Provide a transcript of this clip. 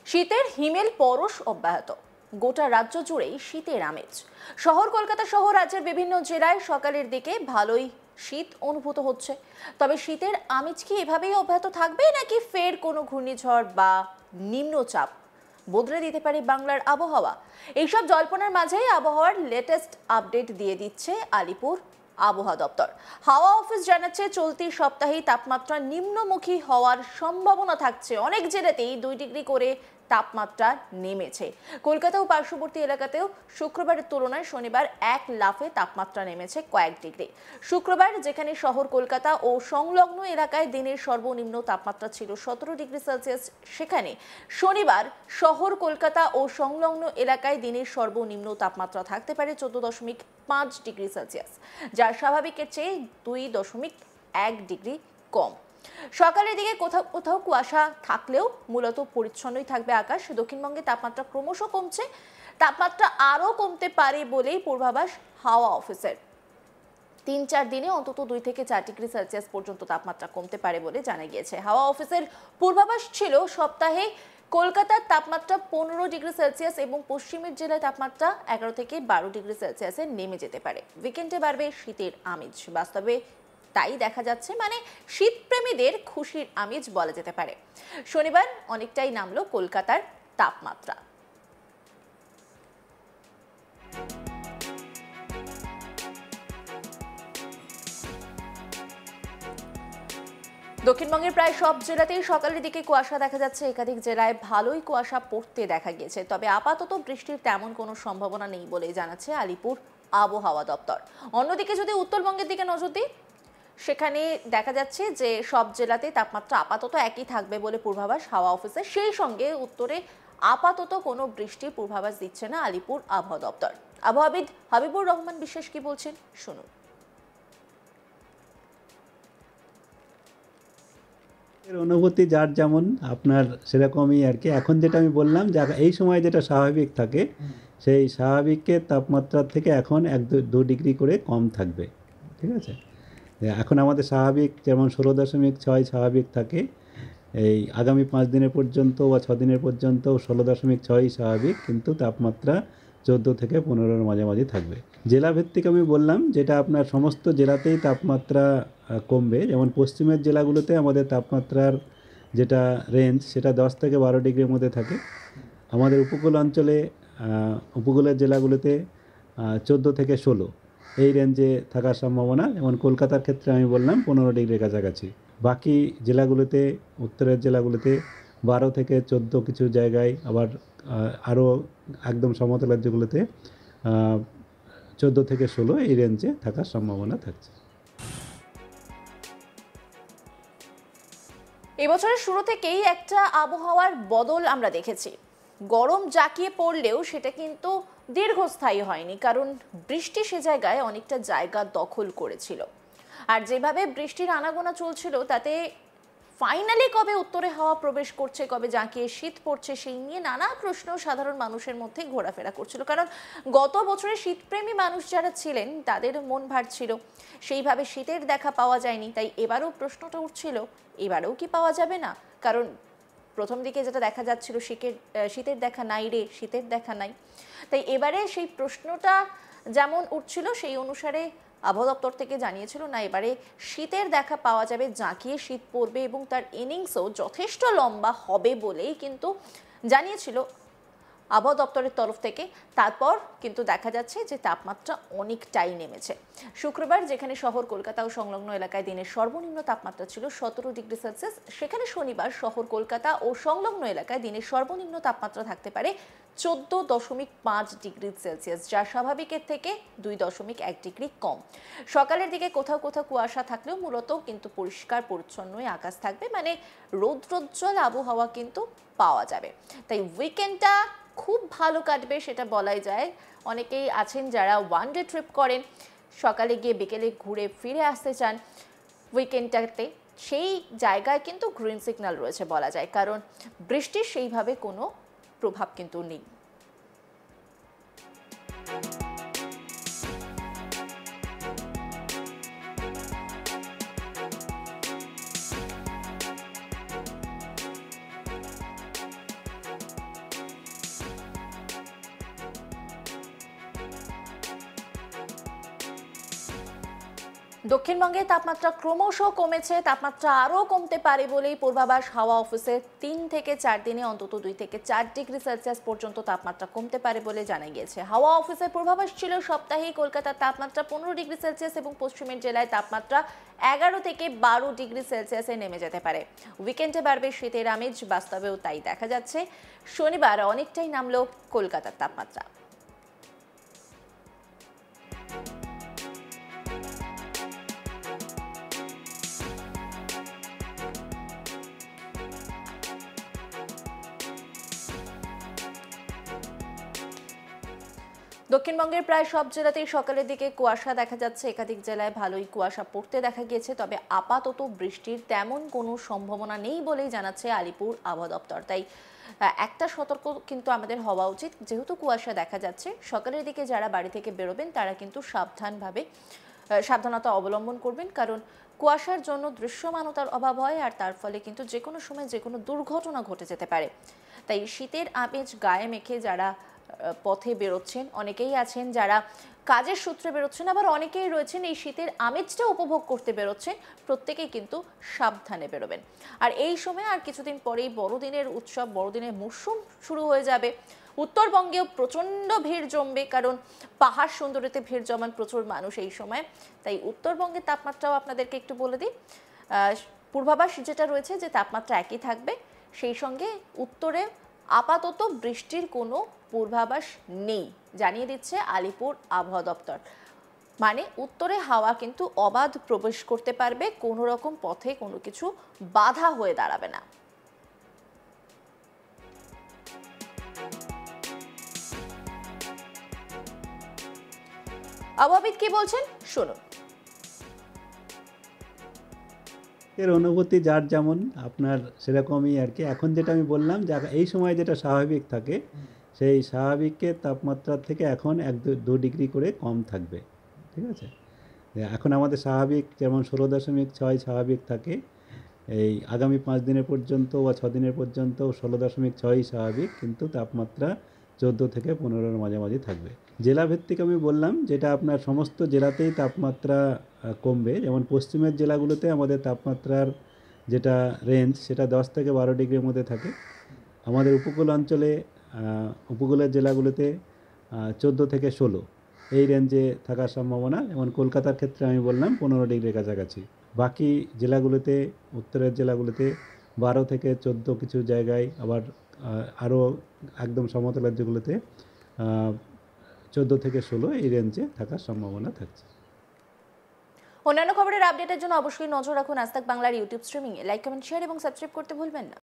শীতের হিমেল পরশ অব্যাহত। গোটা রাজ্য জুড়েই শীতের আমেজ। শহর কলকাতা সহ রাজ্যের বিভিন্ন জেলায় সকালের দিকে ভালোই শীত অনুভূত হচ্ছে। তবে শীতের আমেজ কি এভাবেই অব্যাহত থাকবে, নাকি ফের কোনো ঘূর্ণিঝড় বা নিম্নচাপ বদলে দিতে পারে বাংলার আবহাওয়া? এইসব জল্পনার মাঝেই আবহাওয়ার লেটেস্ট আপডেট দিয়ে দিচ্ছে আলিপুর আবহাওয়া দপ্তর। হাওয়া অফিস জানাচ্ছে, চলতি সপ্তাহেই তাপমাত্রা নিম্নমুখী হওয়ার সম্ভাবনা থাকছে। অনেক জেলাতেই 2 ডিগ্রি করে তাপমাত্রা নেমেছে। কলকাতা ও পার্শ্ববর্তী এলাকাতেও শুক্রবারের তুলনায় শনিবার এক লাফে তাপমাত্রা নেমেছে কয়েক ডিগ্রি। শুক্রবার যেখানে শহর কলকাতা ও সংলগ্ন এলাকায় দিনের সর্বনিম্ন তাপমাত্রা ছিল 17 ডিগ্রি সেলসিয়াস, সেখানে শনিবার শহর কলকাতা ও সংলগ্ন এলাকায় দিনের সর্বনিম্ন তাপমাত্রা থাকতে পারে 14.5 ডিগ্রি সেলসিয়াস, যা স্বাভাবিকের চেয়ে 2.1 ডিগ্রি কম। সকালের দিকে কোথাও কোথাও কুয়াশা থাকলেও মূলত পরিচ্ছন্নই থাকবে আকাশ। দক্ষিণবঙ্গে তাপমাত্রা ক্রমশ কমছে। তাপমাত্রা আরও কমতে পারে বলেই পূর্বাভাস হাওয়া অফিসের। 3-4 দিনে অন্তত 2 থেকে 4 ডিগ্রি সেলসিয়াস পর্যন্ত তাপমাত্রা কমতে পারে বলে জানা গিয়েছে। হাওয়া অফিসের পূর্বাভাস ছিল সপ্তাহে কলকাতার তাপমাত্রা 15 ডিগ্রি সেলসিয়াস এবং পশ্চিমের জেলায় তাপমাত্রা 11 থেকে 12 ডিগ্রি সেলসিয়াসে নেমে যেতে পারে। উইকেন্ডে বাড়বে শীতের আমেজ। বাস্তবে তাই দেখা যাচ্ছে, মানে শীতপ্রেমীদের খুশির আমেজ বলা যেতে পারে। শনিবার অনেকটাই নামলো কলকাতার তাপমাত্রা। দক্ষিণবঙ্গের প্রায় সব জেলাতেই সকালের দিকে কুয়াশা দেখা যাচ্ছে। একাধিক জেলায় ভালোই কুয়াশা পড়তে দেখা গিয়েছে। তবে আপাতত বৃষ্টির তেমন কোনো সম্ভাবনা নেই বলেই জানাচ্ছে আলিপুর আবহাওয়া দপ্তর। অন্যদিকে যদি উত্তরবঙ্গের দিকে নজর দিই, সেখানে দেখা যাচ্ছে যে সব জেলাতে তাপমাত্রা আপাতত একই থাকবে বলে পূর্বাভাস হাওয়া অফিসে। সেই সঙ্গে উত্তরে আপাতত কোনো বৃষ্টির পূর্বাভাস দিচ্ছে না আলিপুর আবহাওয়া দপ্তর। আবহাওয়াবিদ হাবিবুর রহমান বিশ্বাস কি বলছেন শুনুন। অনুভূতি যার যেমন, আপনার সেরকমই আর কি। এখন যেটা আমি বললাম যে এই সময় যেটা স্বাভাবিক থাকে, সেই স্বাভাবিকের তাপমাত্রা থেকে এখন 1-2 ডিগ্রি করে কম থাকবে। ঠিক আছে, এখন আমাদের স্বাভাবিক যেমন 16.6 স্বাভাবিক থাকে, এই আগামী 5 দিনের পর্যন্ত বা 6 দিনের পর্যন্ত 16.6 স্বাভাবিক, কিন্তু তাপমাত্রা 14 থেকে 15-র মাঝামাঝি থাকবে। জেলাভিত্তিক আমি বললাম, যেটা আপনার সমস্ত জেলাতেই তাপমাত্রা কমবে। যেমন পশ্চিমের জেলাগুলোতে আমাদের তাপমাত্রার যেটা রেঞ্জ, সেটা 10 থেকে 12 ডিগ্রির মধ্যে থাকে। আমাদের উপকূল অঞ্চলে উপকূলের জেলাগুলোতে 14 থেকে 16 এই রেঞ্জে থাকার সম্ভাবনা। যেমন কলকাতার ক্ষেত্রে আমি বললাম 15 ডিগ্রির কাছাকাছি। বাকি জেলাগুলোতে, উত্তরের জেলাগুলোতে 12 থেকে 14, কিছু জায়গায় আবার আরও একদম সমতল রাজ্যগুলোতে 14 থেকে 16 এই রেঞ্জে থাকার সম্ভাবনা থাকছে। এবছরের শুরু থেকেই একটা আবহাওয়ার বদল আমরা দেখেছি। গরম জাঁকিয়ে পড়লেও সেটা কিন্তু দীর্ঘস্থায়ী হয়নি, কারণ বৃষ্টি সে জায়গায় অনেকটা জায়গা দখল করেছিল। আর যেভাবে বৃষ্টির আনাগোনা চলছিল, তাতে ফাইনালি কবে উত্তরে হাওয়া প্রবেশ করছে, কবে জাঁকিয়ে শীত পড়ছে, সেই নিয়ে নানা প্রশ্ন সাধারণ মানুষের মধ্যে ঘোরাফেরা করছিল। কারণ গত বছরে শীতপ্রেমী মানুষ যারা ছিলেন তাদের মন ভার ছিল, সেইভাবে শীতের দেখা পাওয়া যায়নি। তাই এবারও প্রশ্নটা উঠছিল, এবারেও কি পাওয়া যাবে না? কারণ প্রথম দিকে যেটা দেখা যাচ্ছিল, শীতের দেখা নাই রে, শীতের দেখা নাই। তাই এবারে সেই প্রশ্নটা যেমন উঠছিল, সেই অনুসারে আবহাওয়া দপ্তর থেকে জানিয়েছিল, না, এবারে শীতের দেখা পাওয়া যাবে, জাঁকিয়ে শীত পড়বে এবং তার ইনিংসও যথেষ্ট লম্বা হবে বলেই কিন্তু জানিয়েছিল আবহাওয়া দপ্তরের তরফ থেকে। তারপর কিন্তু দেখা যাচ্ছে যে তাপমাত্রা অনেকটাই নেমেছে। শুক্রবার যেখানে শহর কলকাতা ও সংলগ্ন এলাকায় দিনের সর্বনিম্ন তাপমাত্রা ছিল 17 ডিগ্রি সেলসিয়াস, সেখানে শনিবার শহর কলকাতা ও সংলগ্ন এলাকায় দিনের সর্বনিম্ন তাপমাত্রা থাকতে পারে 14.5 ডিগ্রি সেলসিয়াস, যা স্বাভাবিকের থেকে 2.1 ডিগ্রি কম। সকালের দিকে কোথাও কোথাও কুয়াশা থাকলেও মূলত কিন্তু পরিষ্কার পরিচ্ছন্নই আকাশ থাকবে, মানে রৌদ্রোজ্জ্বল আবহাওয়া কিন্তু পাওয়া যাবে। তাই উইকেন্ডটা খুব ভালো কাটবে সেটা বলাই যায়। অনেকেই আছেন যারা ওয়ান ডে ট্রিপ করেন, সকালে গিয়ে বিকেলে ঘুরে ফিরে আসতে চান উইকেন্ডটাতে, সেই জায়গায় কিন্তু গ্রিন সিগন্যাল রয়েছে বলা যায়, কারণ বৃষ্টির সেইভাবে কোনো প্রভাব কিন্তু নেই। দক্ষিণবঙ্গে তাপমাত্রা ক্রমশ কমেছে, তাপমাত্রা আরও কমতে পারে বলেই পূর্বাভাস হাওয়া অফিসে। 3 থেকে 4 দিনে অন্তত 2 থেকে 4 ডিগ্রি সেলসিয়াস পর্যন্ত তাপমাত্রা কমতে পারে বলে জানা গিয়েছে। হাওয়া অফিসের পূর্বাভাস ছিল সপ্তাহে কলকাতার তাপমাত্রা 15 ডিগ্রি সেলসিয়াস এবং পশ্চিমের জেলায় তাপমাত্রা 11 থেকে 12 ডিগ্রি সেলসিয়াসে নেমে যেতে পারে। উইকেন্ডে বাড়বে শীতের আমেজ, বাস্তবেও তাই দেখা যাচ্ছে। শনিবার অনেকটাই নামলো কলকাতার তাপমাত্রা। দক্ষিণবঙ্গের প্রায় সব জেলাতেই সকালের দিকে কুয়াশা দেখা যাচ্ছে। একাধিক জেলায় ভালোই কুয়াশা পড়তে দেখা গিয়েছে, তবে আপাতত বৃষ্টির তেমন কোনো সম্ভাবনা নেই বলেই জানাচ্ছে আলিপুর আবহাওয়া দপ্তর। তাই একটা সতর্ক কিন্তু আমাদের হওয়া উচিত, যেহেতু কুয়াশা দেখা যাচ্ছে। সকালের দিকে যারা বাড়ি থেকে বেরোবেন তারা কিন্তু সাবধানতা অবলম্বন করবেন, কারণ কুয়াশার জন্য দৃশ্যমানতার অভাব হয় আর তার ফলে কিন্তু যে কোনো সময় যে কোনো দুর্ঘটনা ঘটে যেতে পারে। তাই শীতের আমেজ গায়ে মেখে যারা পথে বেরোচ্ছেন, অনেকেই আছেন যারা কাজের সূত্রে বেরোচ্ছেন, আবার অনেকেই রয়েছেন এই শীতের আমেজটা উপভোগ করতে বেরোচ্ছেন। প্রত্যেকেই কিন্তু সাবধানে বেরোবেন। আর এই সময় আর কিছুদিন পরেই বড়দিনের উৎসব, বড়দিনের মরশুম শুরু হয়ে যাবে। উত্তরবঙ্গেও প্রচণ্ড ভিড় জমবে, কারণ পাহাড় সুন্দরীতে ভিড় জমান প্রচুর মানুষ এই সময়। তাই উত্তরবঙ্গের তাপমাত্রাও আপনাদেরকে একটু বলে দিই। পূর্বাভাস যেটা রয়েছে যে তাপমাত্রা একই থাকবে, সেই সঙ্গে উত্তরে আপাতত বৃষ্টির কোনো পূর্বাভাস নেই, জানিয়ে দিচ্ছে আলিপুর আবহাওয়া দপ্তর। মানে উত্তরে হাওয়া কিন্তু অবাধ প্রবেশ করতে পারবে, কোনো রকম পথে কোনো কিছু বাধা হয়ে দাঁড়াবে না। আবহাওয়াবিদ কি বলছেন শুনুন। এর অনুভূতি যার যেমন, আপনার সেরকমই আর কি। এখন যেটা আমি বললাম যে এই সময় যেটা স্বাভাবিক থাকে, সেই স্বাভাবিকের তাপমাত্রার থেকে এখন 1-2 ডিগ্রি করে কম থাকবে। ঠিক আছে, এখন আমাদের স্বাভাবিক যেমন 16.6 স্বাভাবিক থাকে, এই আগামী 5 দিনের পর্যন্ত বা 6 দিনের পর্যন্ত 16.6 স্বাভাবিক, কিন্তু তাপমাত্রা 14 থেকে 15-র মাঝামাঝি থাকবে। জেলাভিত্তিক আমি বললাম, যেটা আপনার সমস্ত জেলাতেই তাপমাত্রা কমবে। যেমন পশ্চিমের জেলাগুলোতে আমাদের তাপমাত্রার যেটা রেঞ্জ, সেটা 10 থেকে 12 ডিগ্রির মধ্যে থাকে। আমাদের উপকূল অঞ্চলে, উপকূলের জেলাগুলোতে 14 থেকে 16 এই রেঞ্জে থাকার সম্ভাবনা। যেমন কলকাতার ক্ষেত্রে আমি বললাম 15 ডিগ্রির কাছাকাছি। বাকি জেলাগুলোতে, উত্তরের জেলাগুলোতে 12 থেকে 14, কিছু জায়গায় আবার আরও একদম সমতল রাজ্যগুলোতে 14 থেকে 16 এই রেঞ্জে থাকার সম্ভাবনা থাকছে। অন্যান্য খবরের আপডেটের জন্য অবশ্যই নজর রাখুন আজ তাক বাংলার ইউটিউব স্ট্রিমিংয়ে। লাইক, কমেন্ট, শেয়ার এবং সাবস্ক্রাইব করতে ভুলবেন না।